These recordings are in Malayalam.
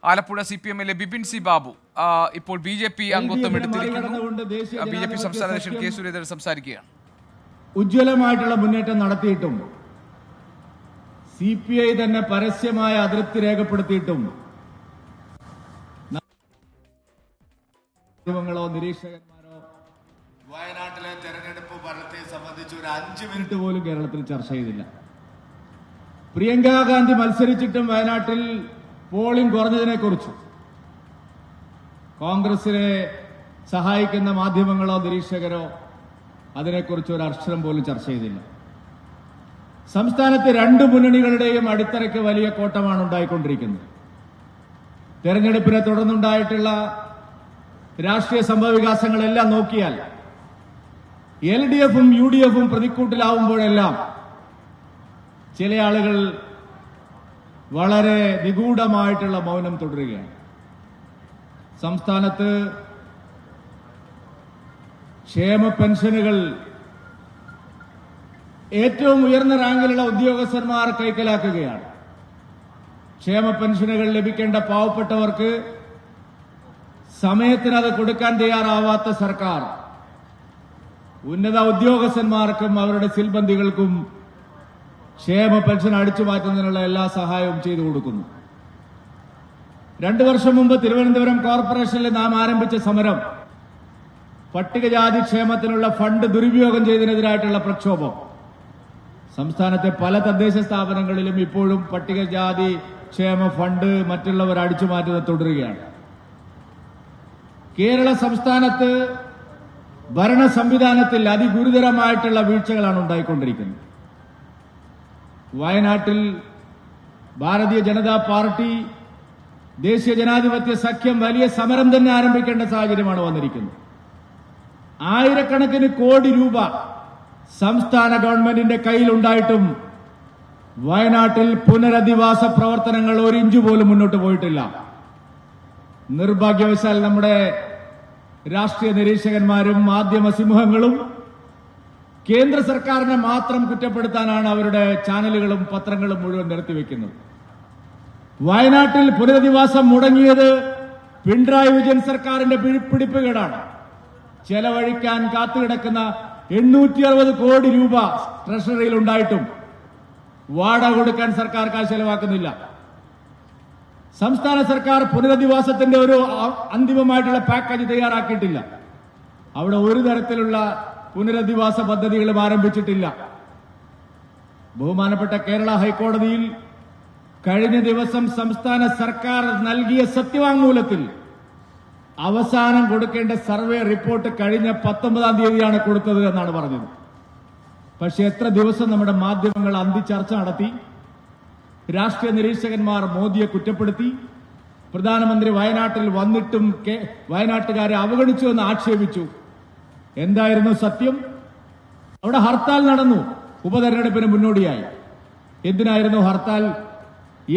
ആലപ്പുഴ CPM-ലെ ബിപിൻ സി ബാബു ഇപ്പോൾ BJP അംഗത്വം എടുത്തിരിക്കുന്നു. BJP സംസ്ഥാന അധ്യക്ഷൻ കെ സുരേന്ദ്രൻ സംസാരിക്കുകയാണ്. ഉജ്ജ്വലമായിട്ടുള്ള മുന്നേറ്റം നടത്തിയിട്ടും CPI തന്നെ പരസ്യമായ അതൃപ്തി രേഖപ്പെടുത്തിയിട്ടും മാധ്യമങ്ങളോ നിരീക്ഷകന്മാരോ വയനാട്ടിലെ തെരഞ്ഞെടുപ്പ് ഫലത്തെ സംബന്ധിച്ച് ഒരു 5 മിനിറ്റ് പോലും കേരളത്തിൽ ചർച്ച ചെയ്തില്ല. പ്രിയങ്ക ഗാന്ധി മത്സരിച്ചിട്ടും വയനാട്ടിൽ പോളിംഗ് കുറഞ്ഞതിനെ കുറിച്ച് കോൺഗ്രസിനെ സഹായിക്കുന്ന മാധ്യമങ്ങളോ നിരീക്ഷകരോ അതിനെക്കുറിച്ച് ഒരു അക്ഷരം പോലും ചർച്ച ചെയ്തില്ല. സംസ്ഥാനത്തെ 2 മുന്നണികളുടെയും അടിത്തറയ്ക്ക് വലിയ കോട്ടമാണ് ഉണ്ടായിക്കൊണ്ടിരിക്കുന്നത്. തെരഞ്ഞെടുപ്പിനെ തുടർന്നുണ്ടായിട്ടുള്ള രാഷ്ട്രീയ സംഭവവികാസങ്ങളെല്ലാം നോക്കിയാൽ LDF-ഉം UDF-ഉം പ്രതിക്കൂട്ടിലാവുമ്പോഴെല്ലാം ചില ആളുകൾ വളരെ നിഗൂഢമായിട്ടുള്ള മൗനം തുടരുകയാണ്. സംസ്ഥാനത്ത് ക്ഷേമ പെൻഷനുകൾ ഏറ്റവും ഉയർന്ന റാങ്കിലുള്ള ഉദ്യോഗസ്ഥന്മാർ കൈക്കലാക്കുകയാണ്. ക്ഷേമ പെൻഷനുകൾ ലഭിക്കേണ്ട പാവപ്പെട്ടവർക്ക് സമയത്തിന് അത് കൊടുക്കാൻ തയ്യാറാവാത്ത സർക്കാർ ഉന്നത ഉദ്യോഗസ്ഥന്മാർക്കും അവരുടെ സിൽബന്ദികൾക്കും ക്ഷേമ പെൻഷൻ അടിച്ചു മാറ്റുന്നതിനുള്ള എല്ലാ സഹായവും ചെയ്തു കൊടുക്കുന്നു. 2 വർഷം മുമ്പ് തിരുവനന്തപുരം കോർപ്പറേഷനിൽ നാം ആരംഭിച്ച സമരം പട്ടികജാതി ക്ഷേമത്തിനുള്ള ഫണ്ട് ദുരുപയോഗം ചെയ്തതിനെതിരായിട്ടുള്ള പ്രക്ഷോഭം സംസ്ഥാനത്തെ പല തദ്ദേശ സ്ഥാപനങ്ങളിലും ഇപ്പോഴും പട്ടികജാതി ക്ഷേമ ഫണ്ട് മറ്റുള്ളവർ അടിച്ചു മാറ്റുന്നത് തുടരുകയാണ്. കേരള സംസ്ഥാനത്ത് ഭരണ സംവിധാനത്തിൽ അതിഗുരുതരമായിട്ടുള്ള വീഴ്ചകളാണ് ഉണ്ടായിക്കൊണ്ടിരിക്കുന്നത്. വയനാട്ടിൽ ഭാരതീയ ജനതാ പാർട്ടി ദേശീയ ജനാധിപത്യ സഖ്യം വലിയ സമരം തന്നെ ആരംഭിക്കേണ്ട സാഹചര്യമാണ് വന്നിരിക്കുന്നത്. ആയിരക്കണക്കിന് കോടി രൂപ സംസ്ഥാന ഗവൺമെന്റിന്റെ കയ്യിലുണ്ടായിട്ടും വയനാട്ടിൽ പുനരധിവാസ പ്രവർത്തനങ്ങൾ 1 ഇഞ്ച് പോലും മുന്നോട്ട് പോയിട്ടില്ല. നിർഭാഗ്യവശാൽ നമ്മുടെ രാഷ്ട്രീയ നിരീക്ഷകന്മാരും മാധ്യമ സിംഹങ്ങളും കേന്ദ്ര സർക്കാരിനെ മാത്രം കുറ്റപ്പെടുത്താനാണ് അവരുടെ ചാനലുകളും പത്രങ്ങളും മുഴുവൻ നിർത്തിവെക്കുന്നത്. വയനാട്ടിൽ പുനരധിവാസം മുടങ്ങിയത് പിണറായി വിജയൻ സർക്കാരിന്റെ പിടിപ്പുകേടാണ്. ചെലവഴിക്കാൻ കാത്തുകിടക്കുന്ന 860 കോടി രൂപ ട്രഷറിയിൽ ഉണ്ടായിട്ടും വാടക കൊടുക്കാൻ സർക്കാർ കാശ് ചെലവാക്കുന്നില്ല. സംസ്ഥാന സർക്കാർ പുനരധിവാസത്തിന്റെ ഒരു അന്തിമമായിട്ടുള്ള പാക്കേജ് തയ്യാറാക്കിയിട്ടില്ല. അവിടെ ഒരു തരത്തിലുള്ള പുനരധിവാസ പദ്ധതികളും ആരംഭിച്ചിട്ടില്ല. ബഹുമാനപ്പെട്ട കേരള ഹൈക്കോടതിയിൽ കഴിഞ്ഞ ദിവസം സംസ്ഥാന സർക്കാർ നൽകിയ സത്യവാങ്മൂലത്തിൽ അവസാനം കൊടുക്കേണ്ട സർവേ റിപ്പോർട്ട് കഴിഞ്ഞ 19-ാം തീയതിയാണ് കൊടുത്തത് എന്നാണ് പറഞ്ഞത്. പക്ഷെ എത്ര ദിവസം നമ്മുടെ മാധ്യമങ്ങൾ അന്തിച്ചർച്ച നടത്തി. രാഷ്ട്രീയ നിരീക്ഷകന്മാർ മോദിയെ കുറ്റപ്പെടുത്തി. പ്രധാനമന്ത്രി വയനാട്ടിൽ വന്നിട്ടും വയനാട്ടുകാരെ അവഗണിച്ചു എന്ന് ആക്ഷേപിച്ചു. എന്തായിരുന്നു സത്യം? അവിടെ ഹർത്താൽ നടന്നു ഉപതെരഞ്ഞെടുപ്പിന് മുന്നോടിയായി. എന്തിനായിരുന്നു ഹർത്താൽ?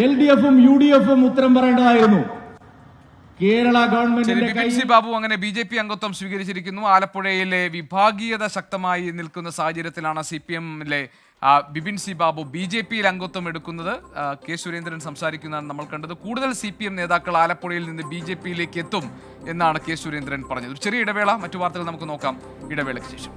LDF-ഉം UDF-ഉം ഉത്തരം പറയേണ്ടതായിരുന്നു. കേരള ഗവൺമെന്റിന്റെ ബിപിൻ സി ബാബു അങ്ങനെ BJP അംഗത്വം സ്വീകരിച്ചിരിക്കുന്നു. ആലപ്പുഴയിലെ വിഭാഗീയത ശക്തമായി നിൽക്കുന്ന സാഹചര്യത്തിലാണ് CPM-ലെ ബിപിൻ സി ബാബു BJP-യിൽ അംഗത്വം എടുക്കുന്നത്. കെ സുരേന്ദ്രൻ സംസാരിക്കുന്നതാണ് നമ്മൾ കണ്ടത്. കൂടുതൽ CPM നേതാക്കൾ ആലപ്പുഴയിൽ നിന്ന് BJP-യിലേക്ക് എത്തും എന്നാണ് കെ സുരേന്ദ്രൻ പറഞ്ഞത്. ചെറിയ ഇടവേള, മറ്റു വാർത്തകൾ നമുക്ക് നോക്കാം ഇടവേളയ്ക്ക് ശേഷം.